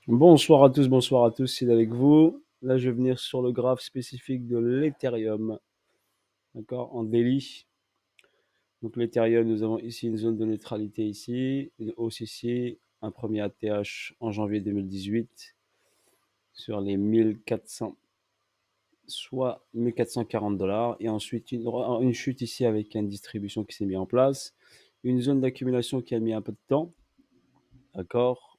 Bonsoir à tous, c'est avec vous. Là, je vais venir sur le graphe spécifique de l'Ethereum, d'accord, en daily. Donc l'Ethereum, nous avons ici une zone de neutralité ici, une hausse ici, un premier ATH en janvier 2018 sur les 1400, soit 1440 dollars, et ensuite une chute ici avec une distribution qui s'est mise en place, une zone d'accumulation qui a mis un peu de temps, d'accord,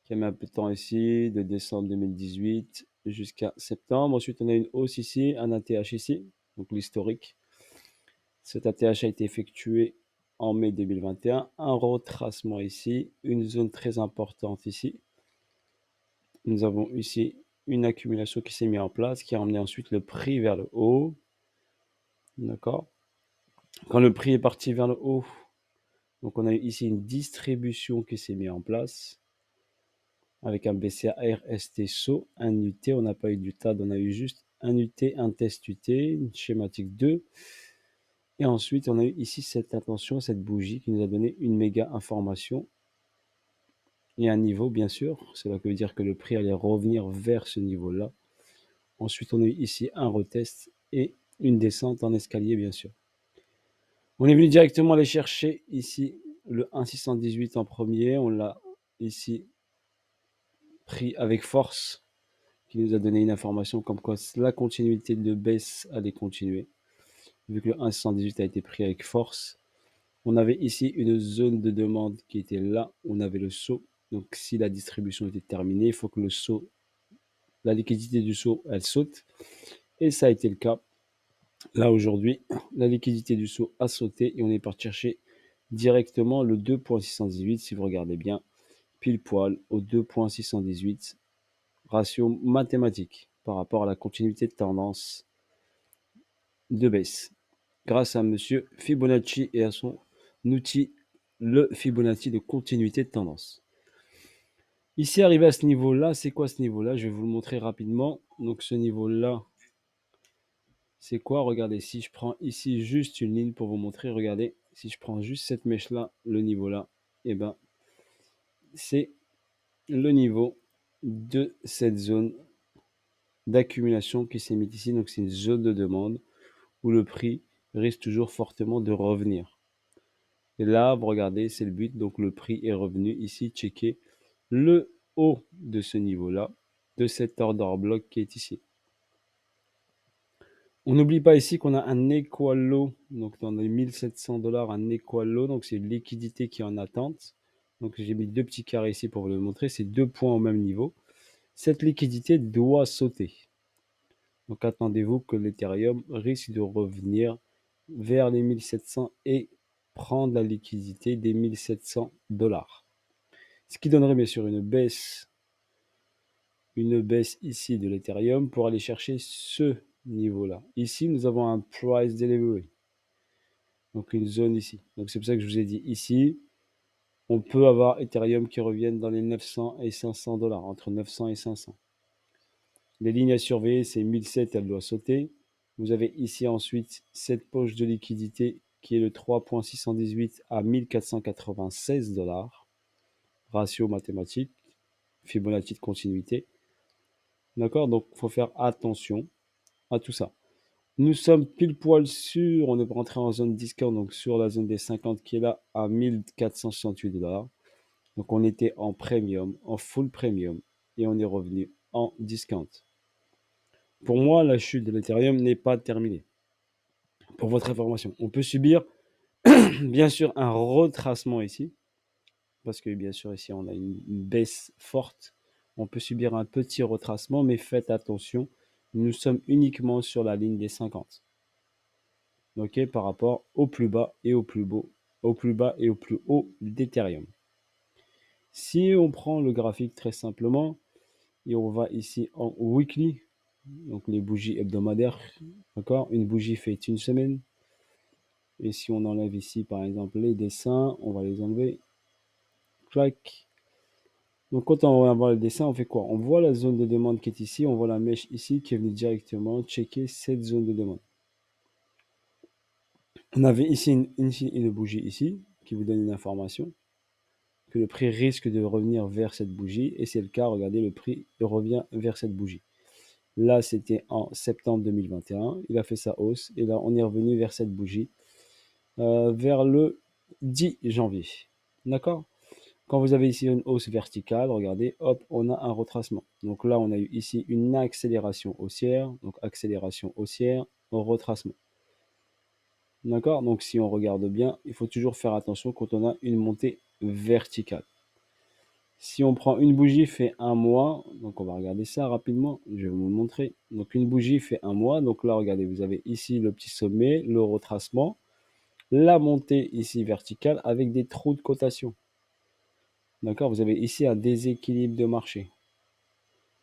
qui a mis un peu de temps ici, de décembre 2018 jusqu'à septembre. Ensuite, on a une hausse ici, un ATH ici, donc l'historique. Cet ATH a été effectué en mai 2021. Un retracement ici, une zone très importante ici. Nous avons ici une accumulation qui s'est mise en place, qui a emmené ensuite le prix vers le haut. D'accord. Quand le prix est parti vers le haut, donc on a ici une distribution qui s'est mise en place avec un BCA RST SO, un UT, on n'a pas eu du TAD, on a eu juste un UT, un test UT, une schématique 2. Et ensuite, on a eu ici cette attention, cette bougie qui nous a donné une méga information et un niveau, bien sûr. Cela veut dire que le prix allait revenir vers ce niveau-là. Ensuite, on a eu ici un retest et une descente en escalier, bien sûr. On est venu directement aller chercher ici le 1,618 en premier. On l'a ici pris avec force, qui nous a donné une information comme quoi la continuité de baisse allait continuer. Vu que le 1,618 a été pris avec force, on avait ici une zone de demande qui était là, on avait le saut. Donc si la distribution était terminée, il faut que le saut, la liquidité du saut, elle saute. Et ça a été le cas. Là aujourd'hui, la liquidité du saut a sauté et on est parti chercher directement le 2.618, si vous regardez bien, pile poil au 2.618, ratio mathématique par rapport à la continuité de tendance de baisse, grâce à monsieur Fibonacci et à son outil, le Fibonacci de continuité de tendance. Ici, arrivé à ce niveau-là, c'est quoi ce niveau-là? Je vais vous le montrer rapidement. Donc ce niveau-là, c'est quoi? Regardez, si je prends ici juste une ligne pour vous montrer, regardez, si je prends juste cette mèche-là, le niveau-là, et ben, c'est le niveau de cette zone d'accumulation qui s'est mise ici. Donc c'est une zone de demande où le prix risque toujours fortement de revenir. Et là, vous regardez, c'est le but. Donc le prix est revenu ici, checker le haut de ce niveau-là, de cet order block qui est ici. On n'oublie pas ici qu'on a un equal low, donc dans les 1700 dollars, un equal low, donc c'est une liquidité qui est en attente. Donc j'ai mis deux petits carrés ici pour vous le montrer, c'est deux points au même niveau. Cette liquidité doit sauter. Donc attendez-vous que l'Ethereum risque de revenir vers les 1700 et prendre la liquidité des 1700 dollars. Ce qui donnerait bien sûr une baisse ici de l'Ethereum pour aller chercher ce niveau-là. Ici, nous avons un price delivery, donc une zone ici. Donc c'est pour ça que je vous ai dit ici, on peut avoir Ethereum qui revienne dans les 900 et 500 dollars, entre 900 et 500. Les lignes à surveiller, c'est 1007, elle doit sauter. Vous avez ici ensuite cette poche de liquidité qui est le 3.618 à 1496 dollars, ratio mathématique, Fibonacci de continuité. D'accord? Donc, il faut faire attention à tout ça. Nous sommes pile poil sur, on est rentré en zone discount, donc sur la zone des 50 qui est là à 1468 dollars. Donc, on était en premium, en full premium, et on est revenu en discount. Pour moi, la chute de l'Ethereum n'est pas terminée. Pour votre information, on peut subir bien sûr un retracement ici, parce que bien sûr ici on a une baisse forte. On peut subir un petit retracement, mais faites attention, nous sommes uniquement sur la ligne des 50. Ok, par rapport au plus bas et au plus beau, au plus bas et au plus haut d'Ethereum. Si on prend le graphique très simplement et on va ici en weekly, donc les bougies hebdomadaires, d'accord, une bougie fait une semaine. Et si on enlève ici par exemple les dessins, on va les enlever. Clac. Donc quand on va voir le dessin, on fait quoi? On voit la zone de demande qui est ici, on voit la mèche ici qui est venue directement checker cette zone de demande. On avait ici une bougie ici qui vous donne une information que le prix risque de revenir vers cette bougie. Et c'est le cas, regardez, le prix revient vers cette bougie. Là, c'était en septembre 2021. Il a fait sa hausse. Et là, on est revenu vers cette bougie vers le 10 janvier. D'accord? Quand vous avez ici une hausse verticale, regardez, hop, on a un retracement. Donc là, on a eu ici une accélération haussière. Donc accélération haussière, retracement. D'accord? Donc si on regarde bien, il faut toujours faire attention quand on a une montée verticale. Si on prend une bougie fait un mois, donc on va regarder ça rapidement, je vais vous le montrer. Donc une bougie fait un mois, donc là regardez, vous avez ici le petit sommet, le retracement, la montée ici verticale avec des trous de cotation. D'accord? Vous avez ici un déséquilibre de marché.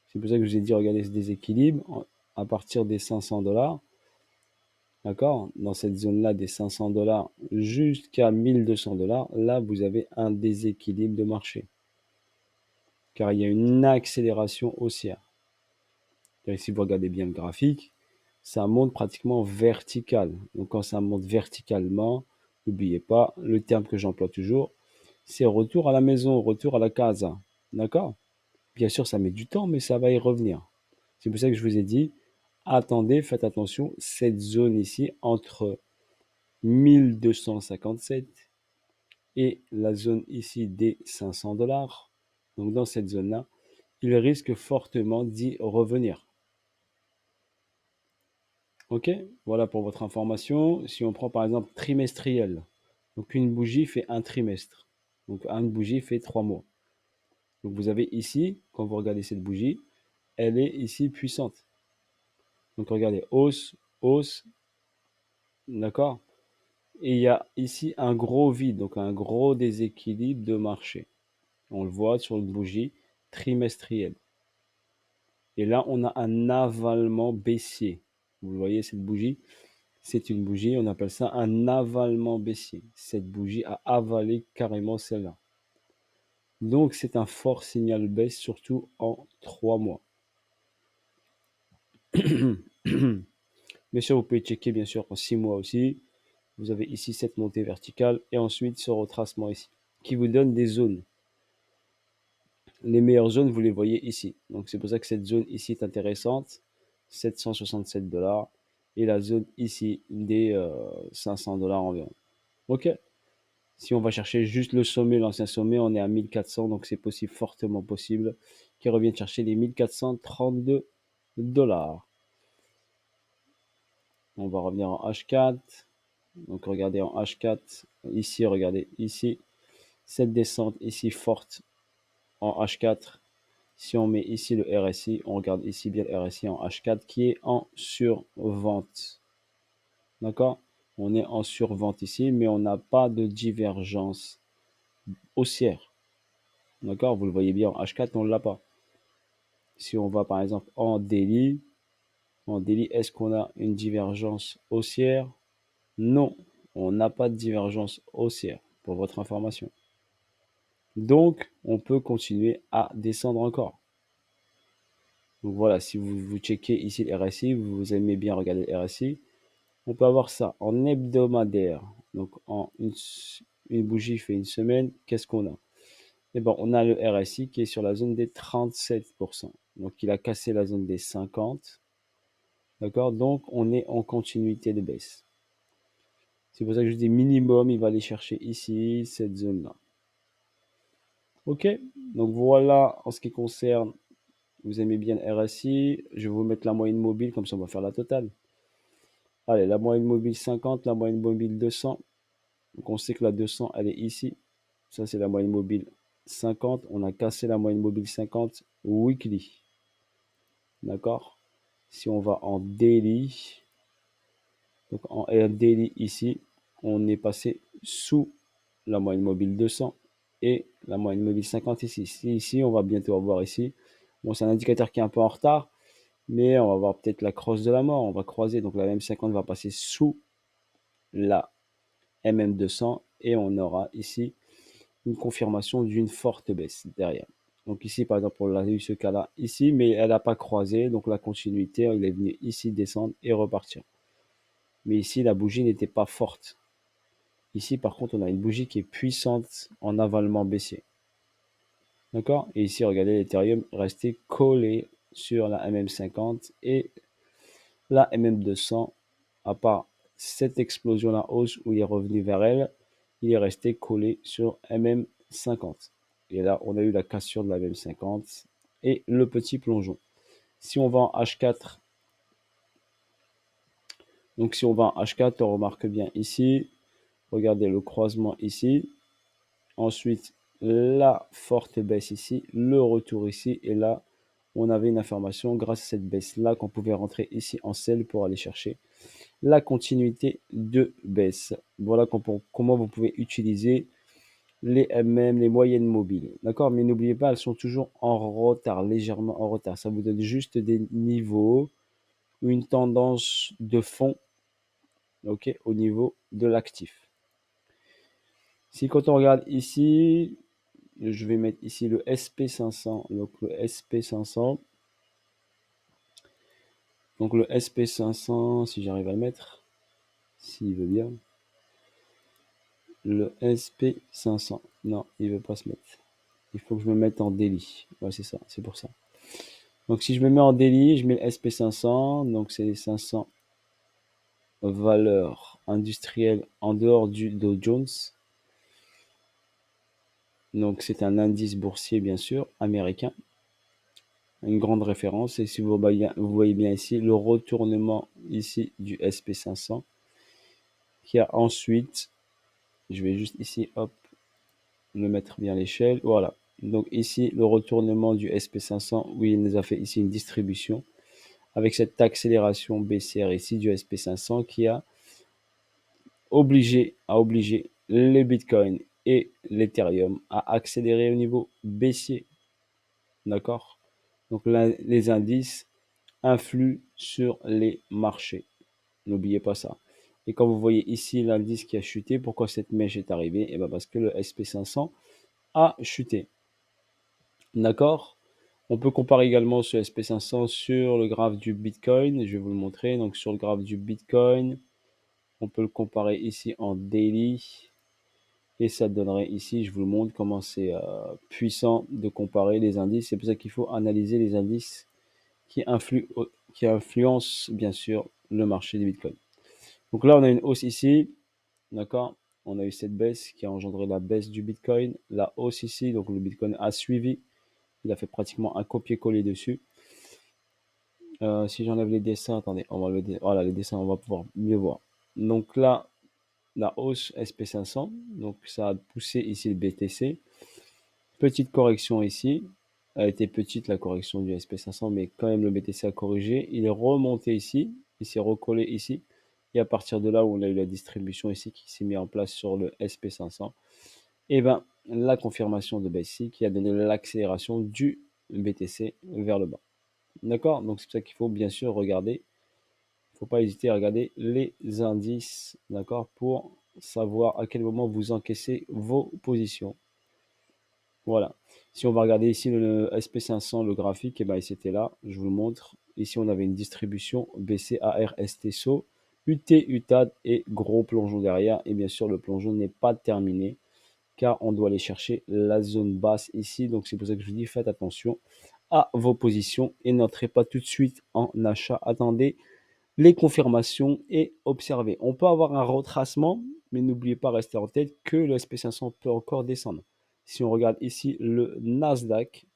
C'est pour ça que je vous ai dit, regardez ce déséquilibre à partir des 500 $. D'accord? Dans cette zone-là, des 500 $ jusqu'à 1200 $, là, vous avez un déséquilibre de marché. Car il y a une accélération haussière. Et si vous regardez bien le graphique, ça monte pratiquement vertical. Donc quand ça monte verticalement, n'oubliez pas, le terme que j'emploie toujours, c'est retour à la maison, retour à la casa. D'accord? Bien sûr, ça met du temps, mais ça va y revenir. C'est pour ça que je vous ai dit, attendez, faites attention, cette zone ici, entre 1257 et la zone ici des 500 $. Donc dans cette zone-là, il risque fortement d'y revenir. Ok, voilà pour votre information. Si on prend par exemple trimestriel, donc une bougie fait un trimestre. Donc une bougie fait 3 mois. Donc vous avez ici, quand vous regardez cette bougie, elle est ici puissante. Donc regardez, hausse, hausse, d'accord? Et il y a ici un gros vide, donc un gros déséquilibre de marché. On le voit sur une bougie trimestrielle. Et là, on a un avalement baissier. Vous voyez cette bougie? C'est une bougie, on appelle ça un avalement baissier. Cette bougie a avalé carrément celle-là. Donc, c'est un fort signal baisse, surtout en 3 mois. Bien sûr, vous pouvez checker, bien sûr, en 6 mois aussi. Vous avez ici cette montée verticale et ensuite ce retracement ici, qui vous donne des zones. Les meilleures zones, vous les voyez ici. Donc, c'est pour ça que cette zone ici est intéressante. 767 $. Et la zone ici des 500 $ environ. Ok. Si on va chercher juste le sommet, l'ancien sommet, on est à 1400, donc c'est possible, fortement possible, qu'il revienne chercher les 1432 $. On va revenir en H4. Donc regardez en H4. Ici, regardez ici. Cette descente ici forte en H4. Si on met ici le RSI, on regarde ici bien le RSI en H4 qui est en survente. D'accord? On est en survente ici, mais on n'a pas de divergence haussière. D'accord? Vous le voyez bien en H4, on ne l'a pas. Si on va par exemple en daily, est-ce qu'on a une divergence haussière? Non, on n'a pas de divergence haussière, pour votre information. Donc, on peut continuer à descendre encore. Donc voilà, si vous checkez ici le RSI, vous aimez bien regarder le RSI, on peut avoir ça en hebdomadaire. Donc en une bougie fait une semaine, qu'est-ce qu'on a? Eh ben, on a le RSI qui est sur la zone des 37%. Donc il a cassé la zone des 50. D'accord? Donc on est en continuité de baisse. C'est pour ça que je dis minimum, il va aller chercher ici, cette zone-là. Ok? Donc voilà en ce qui concerne, vous aimez bien le RSI. Je vais vous mettre la moyenne mobile, comme ça on va faire la totale. Allez, la moyenne mobile 50, la moyenne mobile 200. Donc on sait que la 200, elle est ici. Ça, c'est la moyenne mobile 50. On a cassé la moyenne mobile 50 weekly. D'accord? Si on va en daily, donc en daily ici, on est passé sous la moyenne mobile 200 et la moyenne mobile 50 ici. Ici, on va bientôt voir ici. Bon, c'est un indicateur qui est un peu en retard, mais on va voir peut-être la crosse de la mort. On va croiser, donc la M50 va passer sous la MM200 et on aura ici une confirmation d'une forte baisse derrière. Donc ici, par exemple, on a eu ce cas-là ici, mais elle n'a pas croisé. Donc la continuité, il est venu ici descendre et repartir. Mais ici, la bougie n'était pas forte. Ici, par contre, on a une bougie qui est puissante en avalement baissier. D'accord? Et ici, regardez, l'Ethereum restait collé sur la MM50 et la MM200, à part cette explosion la hausse où il est revenu vers elle, il est resté collé sur MM50. Et là, on a eu la cassure de la MM50 et le petit plongeon. Si on va en H4, donc si on va en H4, on remarque bien ici, regardez le croisement ici, ensuite la forte baisse ici, le retour ici, et là, on avait une information grâce à cette baisse-là qu'on pouvait rentrer ici en sell pour aller chercher la continuité de baisse. Voilà comment vous pouvez utiliser les MM, les moyennes mobiles. D'accord? Mais n'oubliez pas, elles sont toujours en retard, légèrement en retard. Ça vous donne juste des niveaux, une tendance de fond, ok, au niveau de l'actif. Si quand on regarde ici, je vais mettre ici le SP500. Donc le SP500. Donc le SP500, si j'arrive à le mettre, s'il veut bien. Le SP500. Non, il veut pas se mettre. Il faut que je me mette en daily. Ouais, c'est ça, c'est pour ça. Donc si je me mets en daily, je mets le SP500. Donc c'est les 500 valeurs industrielles en dehors du Dow Jones. Donc c'est un indice boursier, bien sûr, américain. Une grande référence. Et si vous voyez bien ici, le retournement ici du SP500 qui a ensuite, je vais juste ici, hop, le mettre bien à l'échelle. Voilà. Donc ici, le retournement du SP500, où il nous a fait ici une distribution avec cette accélération baissière ici du SP500 qui a obligé les Bitcoin et l'Ethereum à accélérer au niveau baissier. D'accord? Donc là, les indices influent sur les marchés. N'oubliez pas ça. Et quand vous voyez ici l'indice qui a chuté, pourquoi cette mèche est arrivée? Et bien parce que le SP500 a chuté. D'accord? On peut comparer également ce SP500 sur le graphe du Bitcoin. Je vais vous le montrer. Donc sur le graphe du Bitcoin, on peut le comparer ici en daily. Et ça donnerait ici, je vous le montre, comment c'est puissant de comparer les indices. C'est pour ça qu'il faut analyser les indices qui influencent bien sûr le marché du Bitcoin. Donc là, on a une hausse ici. D'accord? On a eu cette baisse qui a engendré la baisse du Bitcoin. La hausse ici, donc le Bitcoin a suivi. Il a fait pratiquement un copier-coller dessus. Si j'enlève les dessins, attendez, on va enlever voilà, les dessins, on va pouvoir mieux voir. Donc là, la hausse SP500, donc ça a poussé ici le BTC. Petite correction ici. Elle a été petite la correction du SP500, mais quand même le BTC a corrigé. Il est remonté ici, il s'est recollé ici. Et à partir de là où on a eu la distribution ici qui s'est mise en place sur le SP500, et ben la confirmation de baisse ici qui a donné l'accélération du BTC vers le bas. D'accord? Donc c'est pour ça qu'il faut bien sûr regarder. Il ne faut pas hésiter à regarder les indices, d'accord, pour savoir à quel moment vous encaissez vos positions. Voilà. Si on va regarder ici le SP500, le graphique, et ben c'était là. Je vous le montre. Ici, on avait une distribution BCARSTSO, UT, UTAD et gros plongeon derrière. Et bien sûr, le plongeon n'est pas terminé car on doit aller chercher la zone basse ici. Donc c'est pour ça que je vous dis, faites attention à vos positions et n'entrez pas tout de suite en achat. Attendez les confirmations et observez. On peut avoir un retracement, mais n'oubliez pas, rester en tête que le SP500 peut encore descendre. Si on regarde ici le Nasdaq,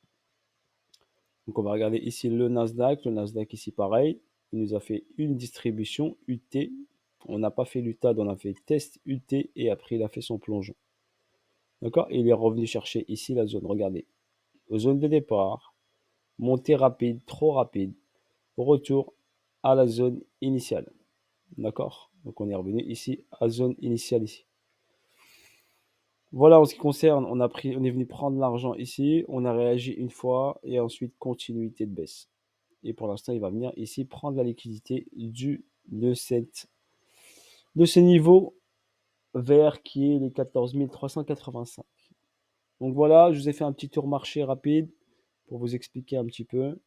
donc on va regarder ici le Nasdaq ici pareil, il nous a fait une distribution UT. On n'a pas fait l'UTAD, on a fait test UT et après il a fait son plongeon. D'accord? Et il est revenu chercher ici la zone. Regardez. Zone de départ. Montée rapide, trop rapide. Retour à la zone initiale. D'accord? Donc on est revenu ici à zone initiale ici. Voilà en ce qui concerne, on est venu prendre l'argent ici, on a réagi une fois et ensuite continuité de baisse. Et pour l'instant, il va venir ici prendre la liquidité de ce niveau vert qui est les 14 385. Donc voilà, je vous ai fait un petit tour marché rapide pour vous expliquer un petit peu.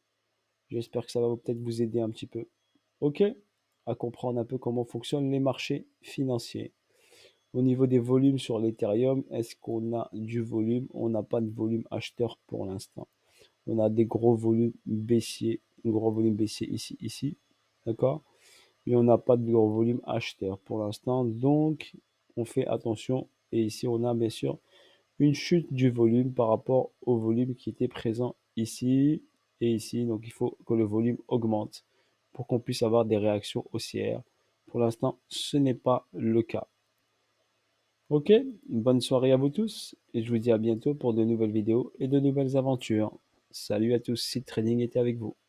J'espère que ça va peut-être vous aider un petit peu. OK? À comprendre un peu comment fonctionnent les marchés financiers. Au niveau des volumes sur l'Ethereum, est-ce qu'on a du volume? On n'a pas de volume acheteur pour l'instant. On a des gros volumes baissiers, un gros volume baissier ici, d'accord? Mais on n'a pas de gros volume acheteur pour l'instant, donc on fait attention. Et ici, on a bien sûr une chute du volume par rapport au volume qui était présent ici et ici. Donc il faut que le volume augmente pour qu'on puisse avoir des réactions haussières. Pour l'instant, ce n'est pas le cas. Ok, bonne soirée à vous tous et je vous dis à bientôt pour de nouvelles vidéos et de nouvelles aventures. Salut à tous, Seed Trading était avec vous.